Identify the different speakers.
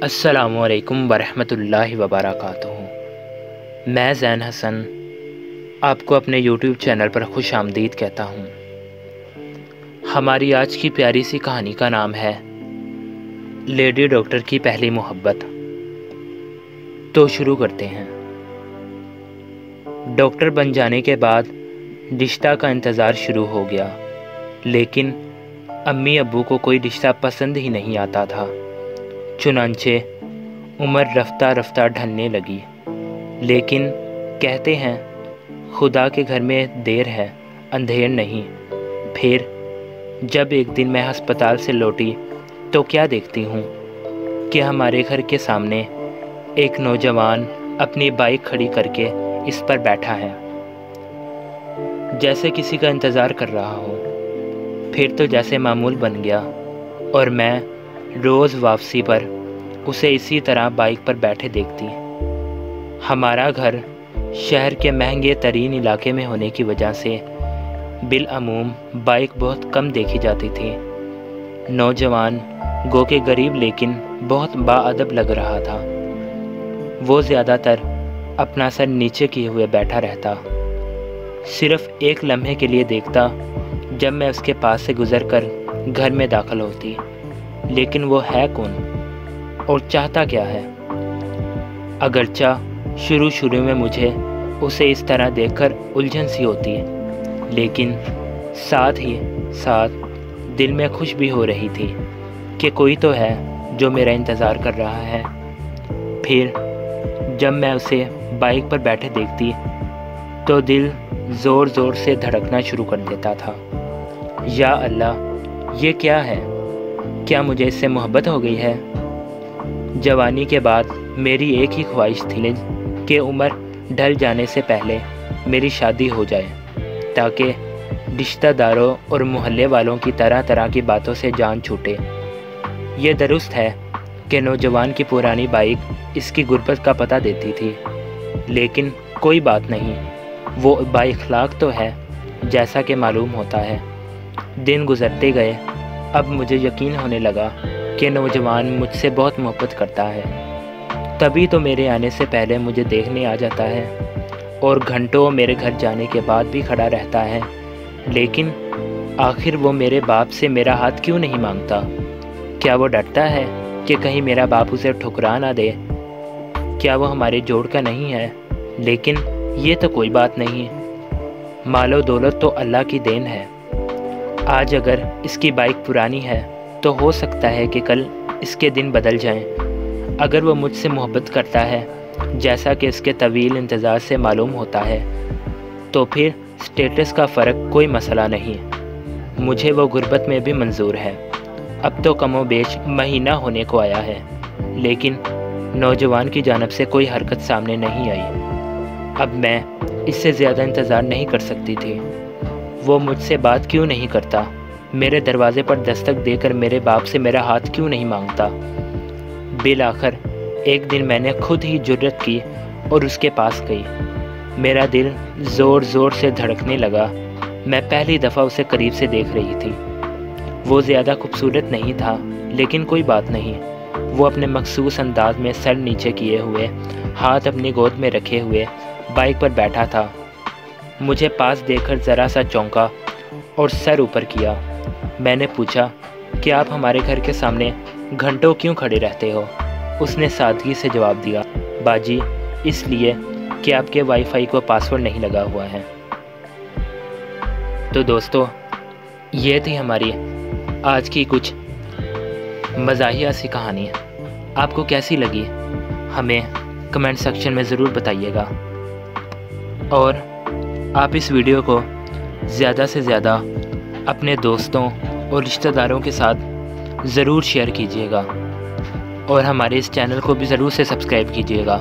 Speaker 1: अस्सलामुअलैकुम वरहमतुल्लाहि वबरकातुहू। मैं ज़ैन हसन आपको अपने यूट्यूब चैनल पर खुश आमदीद कहता हूँ। हमारी आज की प्यारी सी कहानी का नाम है लेडी डॉक्टर की पहली मोहब्बत। तो शुरू करते हैं। डॉक्टर बन जाने के बाद रिश्ता का इंतज़ार शुरू हो गया, लेकिन अम्मी अब्बू को कोई रिश्ता पसंद ही नहीं आता था। चुनांचे उम्र रफ्ता रफ्ता ढलने लगी, लेकिन कहते हैं खुदा के घर में देर है अंधेर नहीं। फिर जब एक दिन मैं अस्पताल से लौटी तो क्या देखती हूँ कि हमारे घर के सामने एक नौजवान अपनी बाइक खड़ी करके इस पर बैठा है, जैसे किसी का इंतज़ार कर रहा हो। फिर तो जैसे मामूल बन गया और मैं रोज़ वापसी पर उसे इसी तरह बाइक पर बैठे देखती। हमारा घर शहर के महंगे तरीन इलाके में होने की वजह से बिलअमूम बाइक बहुत कम देखी जाती थी। नौजवान गो के गरीब लेकिन बहुत बाअदब लग रहा था। वो ज़्यादातर अपना सर नीचे किए हुए बैठा रहता। सिर्फ़ एक लम्हे के लिए देखता जब मैं उसके पास से गुज़रकर घर में दाखिल होती, लेकिन वो है कौन और चाहता क्या है। अगरचा शुरू में मुझे उसे इस तरह देखकर उलझन सी होती, लेकिन साथ ही साथ दिल में खुश भी हो रही थी कि कोई तो है जो मेरा इंतज़ार कर रहा है। फिर जब मैं उसे बाइक पर बैठे देखती तो दिल ज़ोर ज़ोर से धड़कना शुरू कर देता था। या अल्लाह, ये क्या है? क्या मुझे इससे मोहब्बत हो गई है? जवानी के बाद मेरी एक ही ख्वाहिश थी कि उम्र ढल जाने से पहले मेरी शादी हो जाए, ताकि रिश्तेदारों और मोहल्ले वालों की तरह तरह की बातों से जान छूटे। ये दुरुस्त है कि नौजवान की पुरानी बाइक इसकी गुर्बत का पता देती थी, लेकिन कोई बात नहीं, वो बाइखलाक तो है जैसा कि मालूम होता है। दिन गुजरते गए, अब मुझे यकीन होने लगा कि नौजवान मुझसे बहुत मोहब्बत करता है। तभी तो मेरे आने से पहले मुझे देखने आ जाता है और घंटों मेरे घर जाने के बाद भी खड़ा रहता है। लेकिन आखिर वो मेरे बाप से मेरा हाथ क्यों नहीं मांगता? क्या वो डरता है कि कहीं मेरा बाप उसे ठुकरा ना दे? क्या वो हमारे जोड़ का नहीं है? लेकिन ये तो कोई बात नहीं, मालो दौलत तो अल्लाह की देन है। आज अगर इसकी बाइक पुरानी है तो हो सकता है कि कल इसके दिन बदल जाएं। अगर वो मुझसे मोहब्बत करता है जैसा कि इसके तवील इंतज़ार से मालूम होता है, तो फिर स्टेटस का फ़र्क कोई मसला नहीं। मुझे वो गुर्बत में भी मंजूर है। अब तो कमो बेश महीना होने को आया है, लेकिन नौजवान की जानिब से कोई हरकत सामने नहीं आई। अब मैं इससे ज़्यादा इंतज़ार नहीं कर सकती थी। वो मुझसे बात क्यों नहीं करता? मेरे दरवाज़े पर दस्तक देकर मेरे बाप से मेरा हाथ क्यों नहीं मांगता? बिल आखिर एक दिन मैंने खुद ही जुर्रत की और उसके पास गई। मेरा दिल ज़ोर ज़ोर से धड़कने लगा। मैं पहली दफ़ा उसे करीब से देख रही थी। वो ज़्यादा खूबसूरत नहीं था, लेकिन कोई बात नहीं। वो अपने मखसूस अंदाज में सर नीचे किए हुए, हाथ अपनी गोद में रखे हुए बाइक पर बैठा था। मुझे पास देखकर ज़रा सा चौंका और सर ऊपर किया। मैंने पूछा कि आप हमारे घर के सामने घंटों क्यों खड़े रहते हो? उसने सादगी से जवाब दिया, बाजी, इसलिए कि आपके वाईफाई को पासवर्ड नहीं लगा हुआ है। तो दोस्तों, ये थी हमारी आज की कुछ मज़ाहिया सी कहानी। आपको कैसी लगी हमें कमेंट सेक्शन में ज़रूर बताइएगा, और आप इस वीडियो को ज़्यादा से ज़्यादा अपने दोस्तों और रिश्तेदारों के साथ ज़रूर शेयर कीजिएगा, और हमारे इस चैनल को भी ज़रूर से सब्सक्राइब कीजिएगा।